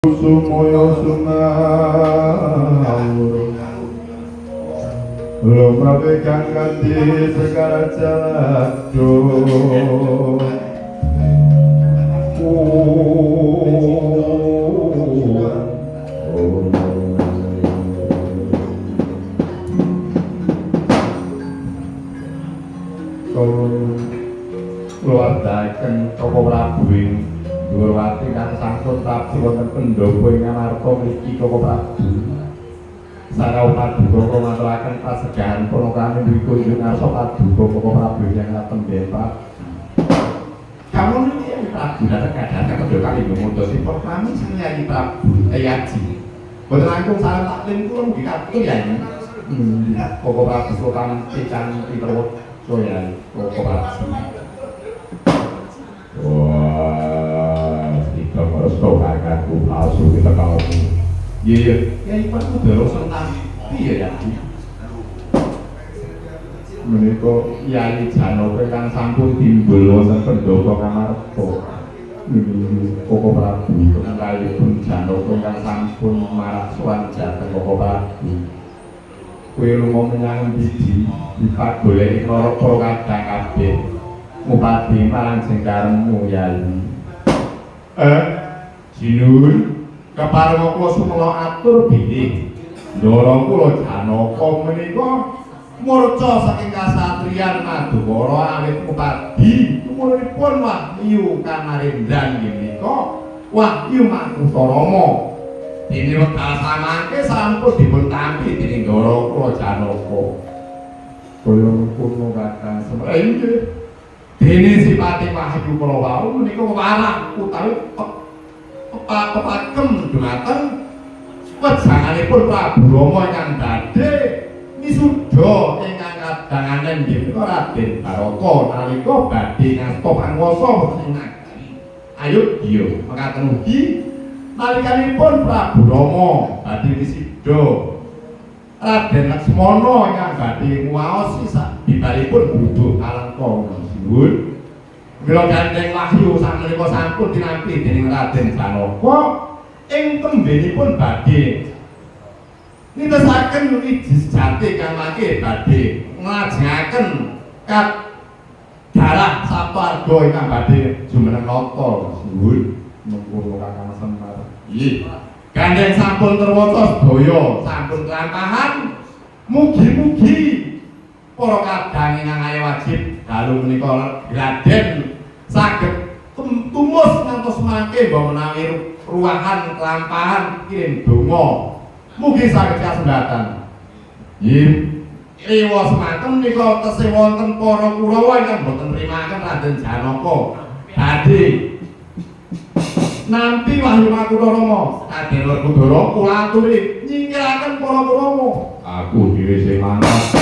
Sumoyo sumawur lumrabe kang kanthi sekara jalado keluargaken Koko Prabu Durwati kang sampun prabu wonten pendhapa ing Amarta mriki Koko Prabu sarau paduka kula maturaken pasedahan punakane duwi kunjung arsa paduka Koko Prabu yang ngaten Pak. Kamu niki yang Prabu dateng kadang kedhe kali ngomotosipun kami sang Yai Prabu Yaji. Boten langkung salah taklim kula mugi katur ya. Koko Prabu Sultan Pican Piterwut Soya Koko Prabu. Wah, kita meresto kakakku palsu kita kau. Iya, ya ipan udah senang. Iya ya. Menika Yai Janaka kang sampun timbul wonten pendhapa Kamarta. Koko Prabu kalihipun Janaka kang sampun marak sowan dhateng Koko Prabu. Kowe lunga menyang ndi dipagoleki para kadang kabeh. Mupati marang sing karemu Yai. Jinun kepareng kula sumela atur bilih. Ndara kula Janaka menika murca saking kasatriyan Madukara awit Mupati umuripun Wahyu Kamarendran menika Wahyu Makutarama. Dene wekdal samangke sampun dipun tampi dening Ndara kula Janaka. Kaya puno kakang semene dene sipate Wahyu kala wau menika warah utawi pepagem dhumateng wejanganipun Prabu Rama ingkang badhe misuda ingkang kadanganen nggih menika Raden Barata nalika badhe ngasta panguwasa wonten negeri Ayodya mekaten ugi nalikanipun Prabu Rama badhe misuda Raden Laksmana ingkang badhe nguwaosi sabibaripun butuh Alengka nuwun mila gandeng Wahyu sakmenika sampun dinampi dening Raden Janaka ing tembenipun badhe nitesaken wiji sejati kang mangke badhe nglajengaken darah saparga ingkang badhe jumeneng nata nuwun mengkono Kakang Semar. Nggih. Gandeng sampun terwaca sedaya sampun kelampahan mugi-mugi para kadang ingkang ayo wajib dalu menika Raden saged tumus ngantos mangke mbok menawi ruwahan kelampahan kirim donga mugi saged kasembatan. Nggih. Ewa semanten menika tesih wonten para Kurawa ingkang boten nrimaken Raden Janaka badhe nampi Wahyu Makutarama Raden Werkudara kula aturi nyingkiraken para Kurawa. Aku dhewe sing mantap.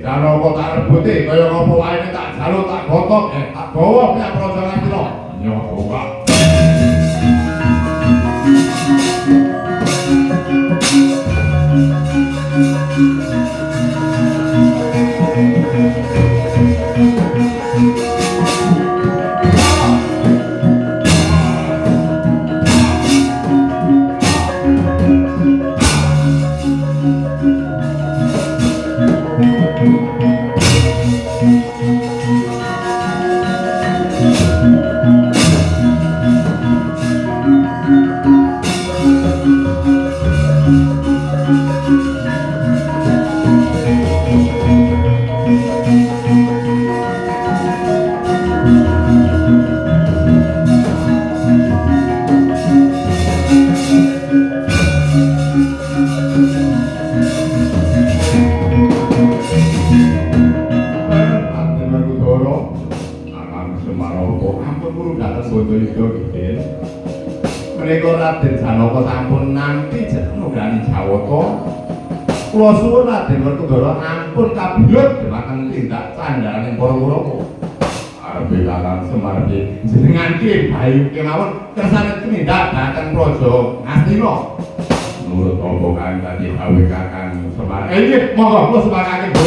Janaka tak rebuti kaya ngapa wae tak jaluk tak gotok tak bawa pihak Prajangan Pira. Nyoba. Menika Raden Janaka sampun nampi janogani Jawata. Kula suwun Raden Werkudara ampun kabilut dhateng tindak candhaning para Kurawa. Arep Kakang Semar jenengan ki bayu kemawon kersane tumindak dhateng Praja Ngastina. Nurut apa kang dadi dawuh Kakang Semar. Nggih, monggo kula sepakake, Bu.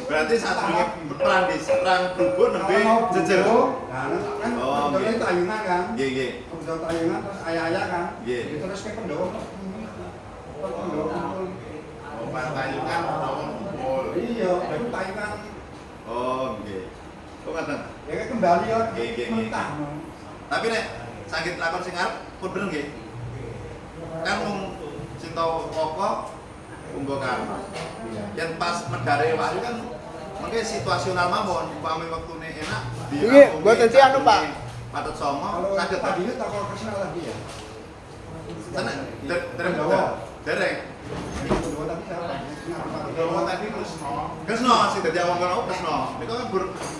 Berarti saat perang berubur nembe jejer. Oh, nggih. Tayungan kan? Nggih, nggih. Udah tayungan terus ayah-ayah kan? Nggih. Terus ke Pendhawa. Oh, tayungan kumpul. Iya, itu tayungan. Oh, nggih. Kok ngoten? Ya kembali ya. Nggih, mentah. Tapi nek sakit lakon sing arep pun bener nggih. Kan wong sing tau apa Unggo kan. Yang pas medare wayu kan mengke situasional mawon, upami wektune enak. Iki mboten si anu, Pak. Patut songo, saged tadi itu toko kesana lagi ya. Sana dereng dereng. Tadi Kesno sing dadi awang kono Kesno. Niku kan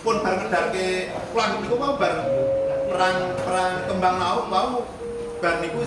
pun bareng ngedarke pulang niku mau bareng perang kembang laut wau bar niku